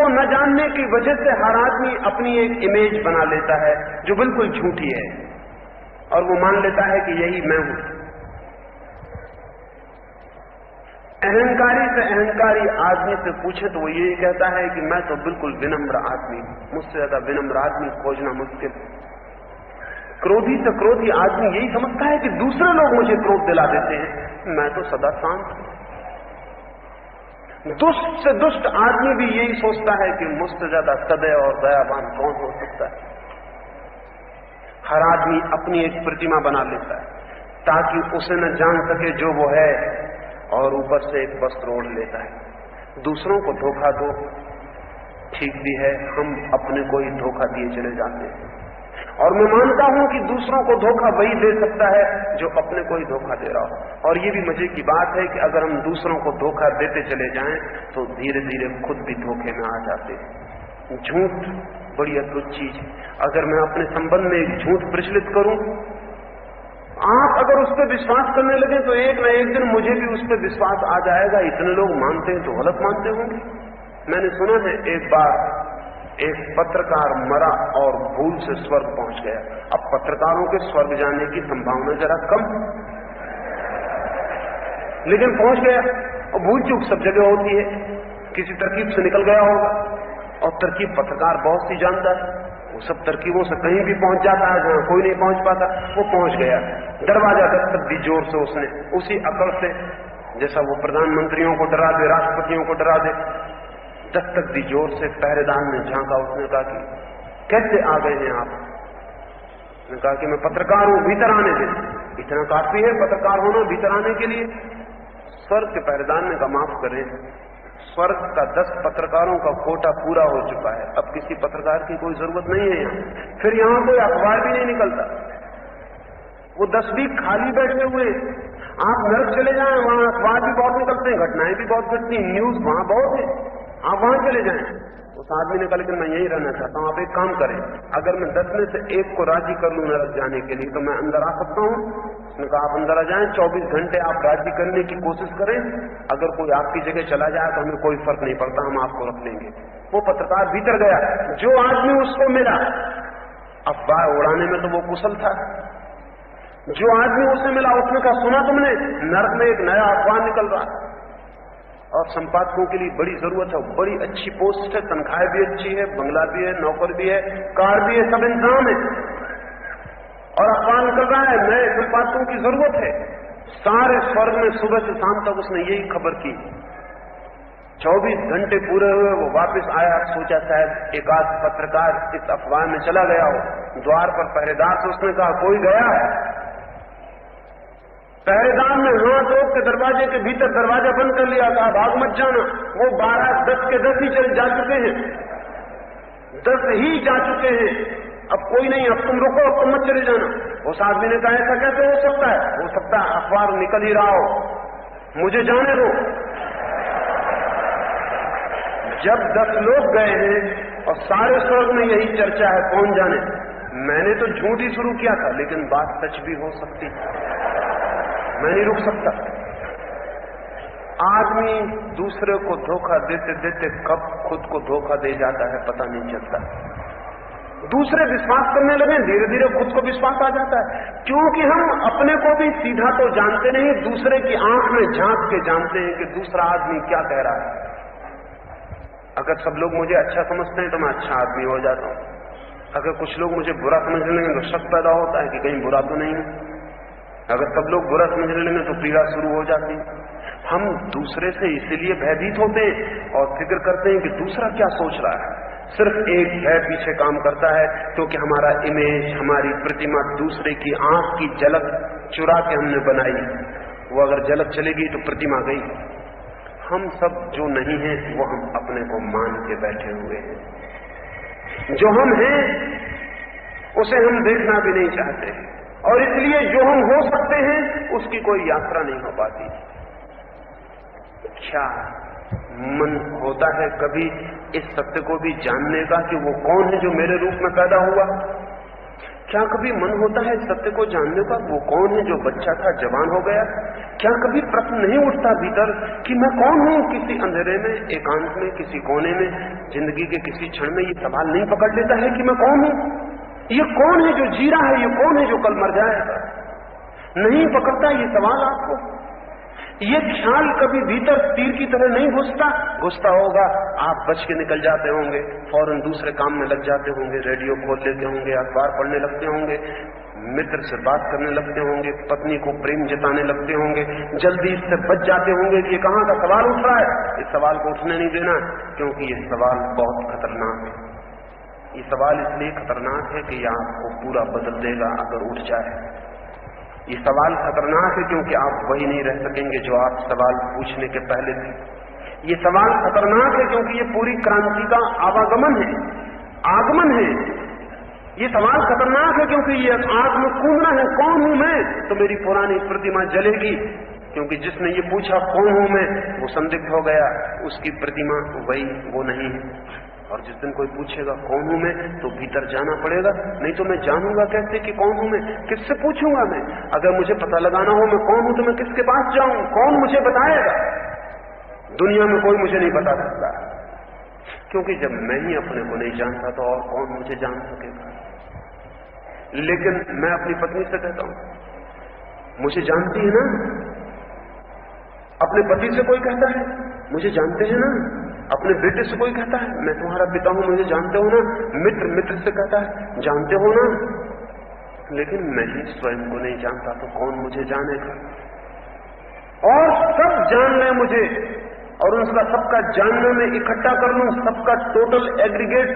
को न जानने की वजह से हर आदमी अपनी एक इमेज बना लेता है जो बिल्कुल झूठी है, और वो मान लेता है कि यही मैं हूं। अहंकारी से अहंकारी आदमी से पूछे तो वो यही कहता है कि मैं तो बिल्कुल विनम्र आदमी, मुझसे ज्यादा विनम्र आदमी खोजना मुश्किल। क्रोधी से क्रोधी आदमी यही समझता है कि दूसरे लोग मुझे क्रोध दिला देते हैं, मैं तो सदा शांत हूं। दुष्ट से दुष्ट आदमी भी यही सोचता है कि मुझसे ज्यादा सदैव और दयावान कौन हो सकता है। हर आदमी अपनी एक प्रतिमा बना लेता है ताकि उसे न जान सके जो वो है, और ऊपर से एक वस्त्र ओढ़ लेता है। दूसरों को धोखा दो ठीक भी है, हम अपने को ही धोखा दिए चले जाते हैं। और मैं मानता हूं कि दूसरों को धोखा वही दे सकता है जो अपने को ही धोखा दे रहा हो। और ये भी मजे की बात है कि अगर हम दूसरों को धोखा देते चले जाएं तो धीरे धीरे खुद भी धोखे में आ जाते हैं। झूठ बड़ी अद्भुत चीज है। अगर मैं अपने संबंध में एक झूठ प्रचलित करूं, आप अगर उस पर विश्वास करने लगे तो एक न एक दिन मुझे भी उस पर विश्वास आ जाएगा। इतने लोग मानते हैं तो गलत मानते होंगे। मैंने सुना है एक बार एक पत्रकार मरा और भूल से स्वर्ग पहुंच गया। अब पत्रकारों के स्वर्ग जाने की संभावना जरा कम, लेकिन पहुंच गया। और भूल चूक सब जगह होती है, किसी तरकीब से निकल गया होगा, और तरकीब पत्रकार बहुत सी जानता है। वो सब तरकीबों से कहीं भी पहुंच जाता है जहां कोई नहीं पहुंच पाता। वो पहुंच गया, दरवाजा दस्तक दी जोर से उसने, उसी अकल से जैसा वो प्रधानमंत्रियों को डरा दे, राष्ट्रपतियों को डरा दे। दस्तक दी जोर से, पहरेदार ने झांका, उसने कहा कि कैसे आ गए हैं आप? उसने कहा कि मैं पत्रकार हूं, भीतर आने दे। इतना काफी है पत्रकार होना भीतर आने के लिए? स्वर्ग के पहरेदार ने कहा माफ करें, स्वर्ग का 10 पत्रकारों का कोटा पूरा हो चुका है, अब किसी पत्रकार की कोई जरूरत नहीं है यहाँ। फिर यहाँ कोई अखबार भी नहीं निकलता, वो 10 भी खाली बैठे हुए। आप नर्क चले जाएं, वहां अखबार भी बहुत निकलते हैं, घटनाएं भी बहुत घटती हैं, न्यूज वहां बहुत है, आप वहां चले जाएं। उस आदमी ने कहा लेकिन मैं यहीं रहना चाहता हूं, आप एक काम करें, अगर मैं 10 में से 1 को राजी कर लूं नरक जाने के लिए तो मैं अंदर आ सकता हूं? उसने कहा आप अंदर आ जाएं, 24 घंटे आप राजी करने की कोशिश करें, अगर कोई आपकी जगह चला जाए तो हमें कोई फर्क नहीं पड़ता, हम आपको रख लेंगे। वो पत्रकार भीतर गया, जो आदमी उसको मिला, अफवाह उड़ाने में तो वो कुशल था, जो आदमी उसे मिला उसने कहा सुना तुमने, नरक में एक नया अफवाह निकल रहा और संपादकों के लिए बड़ी जरूरत है, बड़ी अच्छी पोस्ट है, तनख्वाह भी अच्छी है, बंगला भी है, नौकर भी है, कार भी है, सब इंतजाम है, और अफवाह निकल रहा है, नए संपादकों की जरूरत है। सारे स्वर्ग में सुबह से शाम तक उसने यही खबर की। 24 घंटे पूरे हुए, वो वापस आया, सोचा शायद एक आध पत्रकार इस अफवाह में चला गया हो। द्वार पर पहरेदार से उसने कहा कोई गया है? पहरेदार ने हाथ रोक के दरवाजे के भीतर दरवाजा बंद कर लिया, कहा भाग मत जाना। वो 12, 10 के 10 ही जा चुके हैं, 10 ही जा चुके हैं, अब कोई नहीं, अब तुम रुको, अब तुम मत चले जाना। उस आदमी ने कहा ऐसा कैसे हो सकता है? हो सकता है अखबार निकल ही रहा हो, मुझे जाने दो। जब 10 लोग गए हैं और सारे स्वर्ग में यही चर्चा है, कौन जाने। मैंने तो झूठ ही शुरू किया था, लेकिन बात सच भी हो सकती, मैं नहीं रुक सकता। आदमी दूसरे को धोखा देते देते कब खुद को धोखा दे जाता है पता नहीं चलता। दूसरे विश्वास करने लगे, धीरे धीरे खुद को विश्वास आ जाता है, क्योंकि हम अपने को भी सीधा तो जानते नहीं, दूसरे की आंख में झांक के जानते हैं कि दूसरा आदमी क्या कह रहा है। अगर सब लोग मुझे अच्छा समझते हैं तो मैं अच्छा आदमी हो जाता हूं, अगर कुछ लोग मुझे बुरा समझने लगे तो शक पैदा होता है कि कहीं बुरा तो नहीं है, अगर सब लोग बुरा समझने लगे तो पीड़ा शुरू हो जाती है। हम दूसरे से इसीलिए भयभीत होते हैं और फिक्र करते हैं कि दूसरा क्या सोच रहा है। सिर्फ एक भय पीछे काम करता है, क्योंकि हमारा इमेज, हमारी प्रतिमा दूसरे की आंख की झलक चुरा के हमने बनाई, वो अगर झलक चलेगी तो प्रतिमा गई। हम सब जो नहीं है वो हम अपने को मान के बैठे हुए हैं, जो हम हैं उसे हम देखना भी नहीं चाहते, और इसलिए जो हम हो सकते हैं उसकी कोई यात्रा नहीं हो पाती। क्या मन होता है कभी इस सत्य को भी जानने का कि वो कौन है जो मेरे रूप में पैदा हुआ? क्या कभी मन होता है सत्य को जानने का? वो कौन है जो बच्चा था जवान हो गया? क्या कभी प्रश्न नहीं उठता भीतर कि मैं कौन हूं? किसी अंधेरे में, एकांत में, किसी कोने में, जिंदगी के किसी क्षण में ये सवाल नहीं पकड़ लेता है कि मैं कौन हूं? ये कौन है जो जी रहा है? ये कौन है जो कल मर जाएगा? नहीं पकड़ता ये सवाल आपको? ये ख्याल कभी भीतर तीर की तरह नहीं घुसता होगा। आप बच के निकल जाते होंगे, फौरन दूसरे काम में लग जाते होंगे, रेडियो खोल लेते होंगे, अखबार पढ़ने लगते होंगे, मित्र से बात करने लगते होंगे, पत्नी को प्रेम जताने लगते होंगे, जल्दी इससे बच जाते होंगे कि ये कहां का सवाल उठ रहा है। इस सवाल को उठने नहीं देना, क्योंकि ये सवाल बहुत खतरनाक है। ये सवाल इसलिए खतरनाक है कि यह आपको पूरा बदल देगा अगर उठ जाए। ये सवाल खतरनाक है क्योंकि आप वही नहीं रह सकेंगे जो आप सवाल पूछने के पहले थे। ये सवाल खतरनाक है क्योंकि ये पूरी क्रांति का आवागमन है, आगमन है। ये सवाल खतरनाक है क्योंकि ये आग में कूदना है, कौन हूं मैं? तो मेरी पुरानी प्रतिमा जलेगी, क्योंकि जिसने ये पूछा कौन हूं मैं, वो संदिग्ध हो गया, उसकी प्रतिमा वो नहीं है। और जिस दिन कोई पूछेगा कौन हूं मैं, तो भीतर जाना पड़ेगा। नहीं तो मैं जानूंगा कैसे कि कौन हूं मैं? किससे पूछूंगा मैं? अगर मुझे पता लगाना हो मैं कौन हूं, तो मैं किसके पास जाऊं? कौन मुझे बताएगा? दुनिया में कोई मुझे नहीं बता सकता, क्योंकि जब मैं ही अपने को नहीं जानता तो और कौन मुझे जान सकेगा? लेकिन मैं अपनी पत्नी से कहता हूं, मुझे जानती है ना? अपने पति से कोई कहता है, मुझे जानते हैं ना? अपने बेटे से कोई कहता है, मैं तुम्हारा पिता हूं, मुझे जानते हो ना? मित्र से कहता है, जानते हो ना? लेकिन मैं ही स्वयं को नहीं जानता तो कौन मुझे जानेगा? और सब जान लें मुझे, और उनका सबका जानने में इकट्ठा कर लूं, सबका टोटल एग्रीगेट,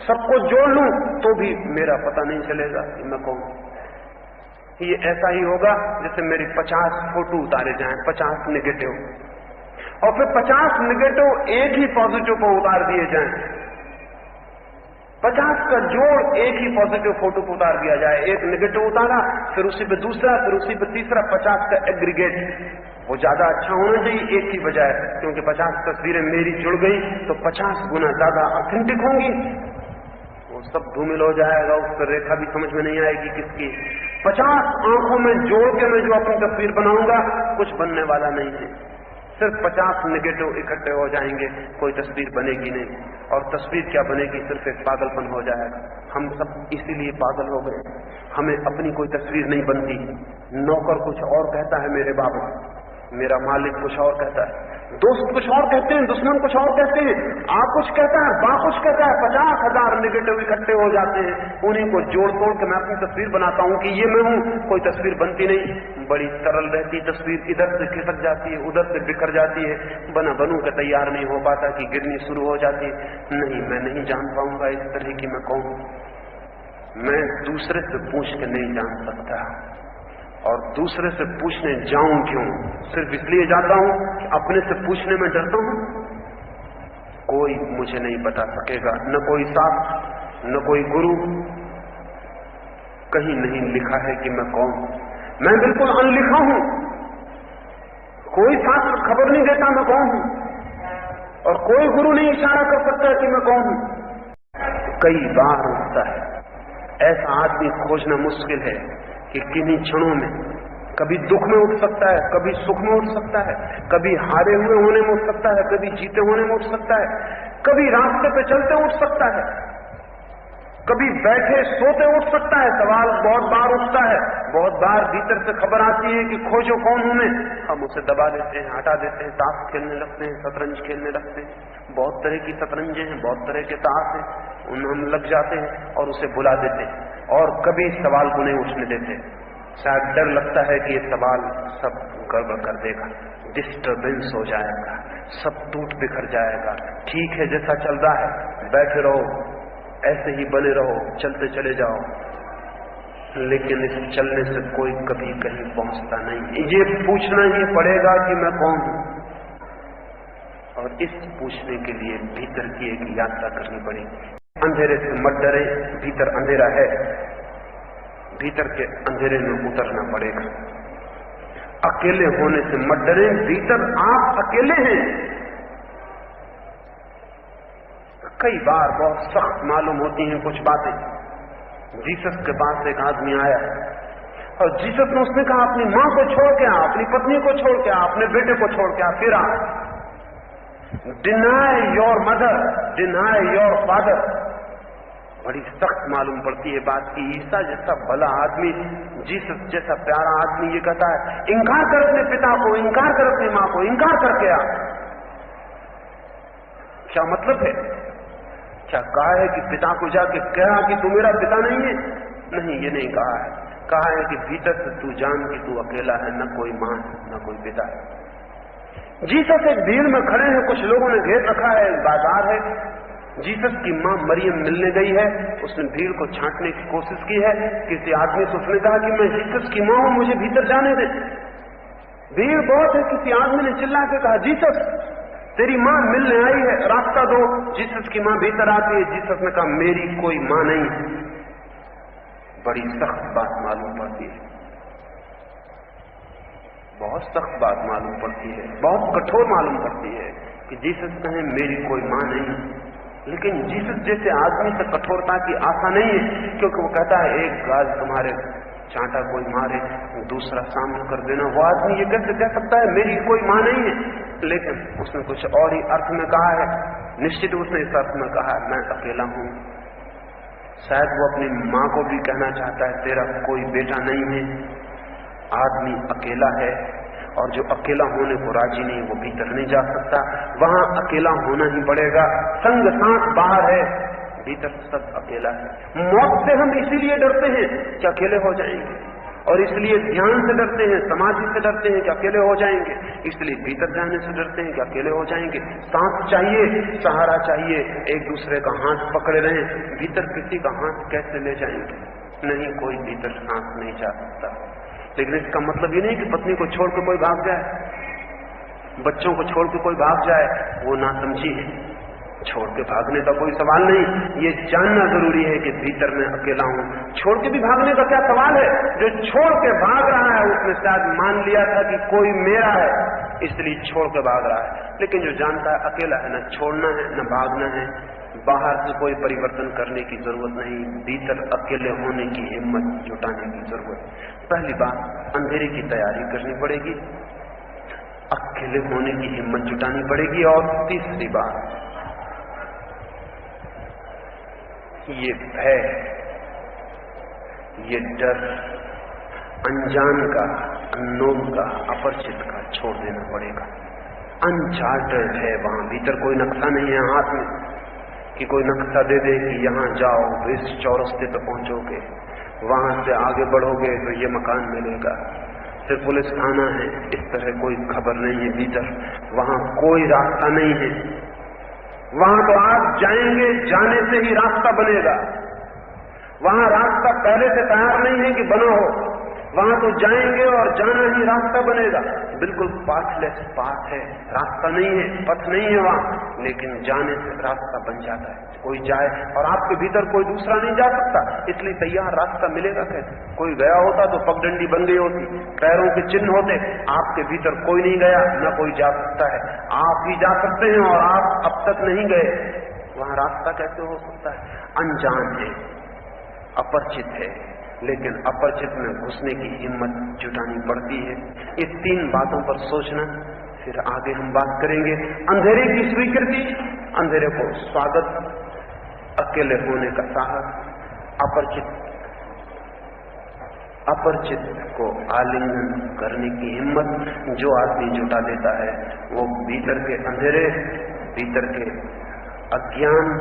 सबको जोड़ लूं, तो भी मेरा पता नहीं चलेगा कि मैं कौन। ये ऐसा ही होगा जैसे मेरी 50 फोटो उतारे जाएं, 50 नेगेटिव, और फिर 50 नेगेटिव एक ही पॉजिटिव पर उतार दिए जाएं। 50 का जोड़ एक ही पॉजिटिव फोटो पर उतार दिया जाए। एक नेगेटिव उतारा, फिर उसी पे दूसरा, फिर उसी पे तीसरा, 50 का एग्रीगेट। वो ज्यादा अच्छा होना चाहिए एक की बजाय, क्योंकि 50 तस्वीरें मेरी जुड़ गई तो 50 गुना ज्यादा ऑथेंटिक होंगी। वो सब धूमिल हो जाएगा, उस पर रेखा भी समझ में नहीं आएगी किसकी। 50 आंखों में जोड़ के मैं जो अपनी तस्वीर बनाऊंगा, कुछ बनने वाला नहीं है। सिर्फ 50 नेगेटिव इकट्ठे हो जाएंगे, कोई तस्वीर बनेगी नहीं। और तस्वीर क्या बनेगी? सिर्फ एक पागलपन हो जाएगा। हम सब इसीलिए पागल हो गए, हमें अपनी कोई तस्वीर नहीं बनती। नौकर कुछ और कहता है मेरे बाबत, मेरा मालिक कुछ और कहता है, दोस्त कुछ और कहते हैं, दुश्मन कुछ और कहते हैं, आप कुछ कहता है, बा कुछ कहता है। 50,000 नेगेटिव इकट्ठे हो जाते हैं, उन्हीं को जोड़ तोड़ के मैं अपनी तस्वीर बनाता हूं कि ये मैं हूं। कोई तस्वीर बनती नहीं, बड़ी सरल रहती तस्वीर, इधर से खिसक जाती है, उधर से बिखर जाती है, बना बनू का तैयार नहीं हो पाता कि गिरनी शुरू हो जाती है। नहीं, मैं नहीं जान पाऊंगा इस तरह की मैं कौन हूं। मैं दूसरे से पूछ के नहीं जान सकता, और दूसरे से पूछने जाऊं क्यों? सिर्फ इसलिए जाता हूं कि अपने से पूछने में डरता हूं। कोई मुझे नहीं बता सकेगा, न कोई शास्त्र, न कोई गुरु, कहीं नहीं लिखा है कि मैं कौन हूं। मैं बिल्कुल अनलिखा हूं, कोई शास्त्र खबर नहीं देता मैं कौन हूं, और कोई गुरु नहीं इशारा कर सकता कि मैं कौन हूं। कई बार होता है, ऐसा आदमी खोजना मुश्किल है कि किन्हीं क्षणों में कभी दुख में उठ सकता है, कभी सुख में उठ सकता है, कभी हारे हुए होने में उठ सकता है, कभी जीते होने में उठ सकता है, कभी रास्ते पे चलते उठ सकता है, कभी बैठे सोते उठ सकता है। सवाल बहुत बार उठता है, बहुत बार भीतर से खबर आती है कि खोजो कौन हूं मैं। हम उसे दबा देते हैं, हटा देते हैं, ताश खेलने लगते हैं, शतरंज खेलने लगते हैं। बहुत तरह की शतरंजें हैं, बहुत तरह के ताश हैं, उनमें हम लग जाते हैं और उसे भुला देते हैं, और कभी सवाल को नहीं उठने देते। शायद डर लगता है कि ये सवाल सब गड़बड़ कर देगा, डिस्टर्बेंस हो जाएगा, सब टूट बिखर जाएगा। ठीक है, जैसा चल रहा है बैठे रहो, ऐसे ही बने रहो, चलते चले जाओ। लेकिन इस चलने से कोई कभी कहीं पहुंचता नहीं। ये पूछना ही पड़ेगा कि मैं कौन हूं, और इस पूछने के लिए भीतर की एक यात्रा करनी पड़ेगी। अंधेरे से मत डरे, भीतर अंधेरा है, भीतर के अंधेरे में उतरना पड़ेगा। अकेले होने से मत डरे, भीतर आप अकेले हैं। कई बार बहुत सख्त मालूम होती हैं कुछ बातें, जीसस के पास एक आदमी आया और जीसस ने उसने कहा अपनी मां को छोड़ के आ, अपनी पत्नी को छोड़ के आ, अपने बेटे को छोड़ के आ, फिर आ। Deny your mother, deny your father. बड़ी सख्त मालूम पड़ती है बात की। ईसा जैसा भला आदमी, जीसस जैसा प्यारा आदमी ये कहता है इंकार कर अपने पिता को, इंकार कर अपनी मां को, इंकार करके आ। क्या मतलब है? क्या कहा है कि पिता को जाके कहा कि तू मेरा पिता नहीं है? नहीं, ये नहीं कहा है। कहा है कि भीतर से तू जान कि तू अकेला है, न कोई मां न कोई पिता है। जीसस एक भीड़ में खड़े हैं, कुछ लोगों ने घेर रखा है, बाजार है। जीसस की मां मरियम मिलने गई है। उसने भीड़ को छांटने की कोशिश की है। किसी आदमी से उसने कहा कि मैं जीसस की मां हूं, मुझे भीतर जाने दे। भीड़ बहुत है। किसी आदमी ने चिल्ला के कहा जीसस तेरी मां मिलने आई है, रास्ता दो। जीसस की मां भीतर आती है। जीसस ने कहा मेरी कोई मां नहीं। बड़ी सख्त बात मालूम पड़ती है, बहुत सख्त बात मालूम पड़ती है, बहुत कठोर मालूम पड़ती है कि जीसस कहे मेरी कोई मां नहीं। लेकिन जीसस जैसे आदमी से कठोरता की आशा नहीं है, क्योंकि वो कहता है एक गाल तुम्हारे चांटा कोई मारे, दूसरा सामना कर देना। वो आदमी ये कैसे कह सकता है मेरी कोई मां नहीं है? लेकिन उसने कुछ और ही अर्थ में कहा है। निश्चित उसने इस अर्थ में कहा मैं अकेला हूं। शायद वो अपनी मां को भी कहना चाहता है तेरा कोई बेटा नहीं है। आदमी अकेला है, और जो अकेला होने को राजी नहीं वो भीतर नहीं जा सकता। वहां अकेला होना ही पड़ेगा। संग साथ बाहर है, भीतर सब अकेला है। मौत से हम इसीलिए डरते हैं कि अकेले हो जाएंगे, और इसलिए ध्यान से डरते हैं, समाधि से डरते हैं कि अकेले हो जाएंगे, इसलिए भीतर जाने से डरते हैं कि अकेले हो जाएंगे। सांस चाहिए, सहारा चाहिए, एक दूसरे का हाथ पकड़े रहें। भीतर किसी का हाथ कैसे ले जाएंगे? नहीं, कोई भीतर सांस नहीं जा सकता। लेकिन इसका मतलब ये नहीं कि पत्नी को छोड़ के कोई भाग जाए, बच्चों को छोड़ के कोई भाग जाए, वो नासमझी है। छोड़ के भागने का कोई सवाल नहीं। ये जानना जरूरी है कि भीतर मैं अकेला हूं। छोड़ के भी भागने का क्या सवाल है? जो छोड़ के भाग रहा है उसने शायद मान लिया था कि कोई मेरा है, इसलिए छोड़ के भाग रहा है। लेकिन जो जानता है अकेला है, न छोड़ना है न भागना है, बाहर से कोई परिवर्तन करने की जरूरत नहीं, भीतर अकेले होने की हिम्मत जुटाने की जरूरत। पहली बात, अंधेरे की तैयारी करनी पड़ेगी, अकेले होने की हिम्मत जुटानी पड़ेगी। और तीसरी बात, ये भय, ये डर, अनजान का, अननोन का, अपरिचित का छोड़ देना पड़ेगा। अनचार्टर्ड है, वहां भीतर कोई नक्शा नहीं है हाथ में कि कोई नक्शा दे दे कि यहां जाओ इस चौरस्ते पर पहुंचोगे, वहां से आगे बढ़ोगे तो ये मकान मिलेगा, फिर पुलिस थाना है। इस तरह कोई खबर नहीं है भीतर, वहां कोई रास्ता नहीं है। वहां तो आप जाएंगे, जाने से ही रास्ता बनेगा। वहां रास्ता पहले से तैयार नहीं है कि बना हो, वहां तो जाएंगे और जाना ही रास्ता बनेगा। बिल्कुल पाथलेस पाथ है, रास्ता नहीं है, पथ नहीं है वहां, लेकिन जाने से रास्ता बन जाता है। कोई जाए और आपके भीतर कोई दूसरा नहीं जा सकता, इसलिए तैयार रास्ता मिलेगा कैसे? कोई गया होता तो पगडंडी बन गई होती, पैरों के चिन्ह होते। आपके भीतर कोई नहीं गया, न कोई जा सकता है, आप ही जा सकते हैं और आप अब तक नहीं गए। वहां रास्ता कैसे हो सकता है? अनजान है, अपरिचित है, लेकिन अपरिचित में घुसने की हिम्मत जुटानी पड़ती है। ये तीन बातों पर सोचना, फिर आगे हम बात करेंगे। अंधेरे की स्वीकृति, अंधेरे को स्वागत, अकेले होने का साहस, अपरिचित को आलिंगन करने की हिम्मत जो आदमी जुटा लेता है वो भीतर के अंधेरे, भीतर के अज्ञान,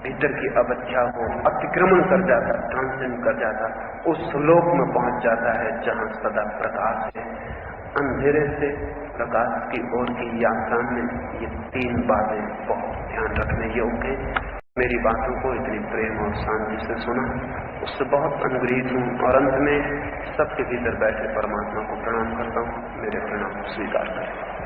भीतर की अवज्ञा को अतिक्रमण कर जाता, ट्रांसेंड कर जाता, उस लोक में पहुंच जाता है जहां सदा प्रकाश है। अंधेरे से प्रकाश की ओर की यात्रा में ये तीन बातें बहुत ध्यान रखने योग्य हैं। मेरी बातों को इतनी प्रेम और शांति से सुना, उससे बहुत अनुग्रहित हूं। और अंत में सबके भीतर बैठे परमात्मा को प्रणाम करता हूं। मेरे प्रणाम स्वीकार करें।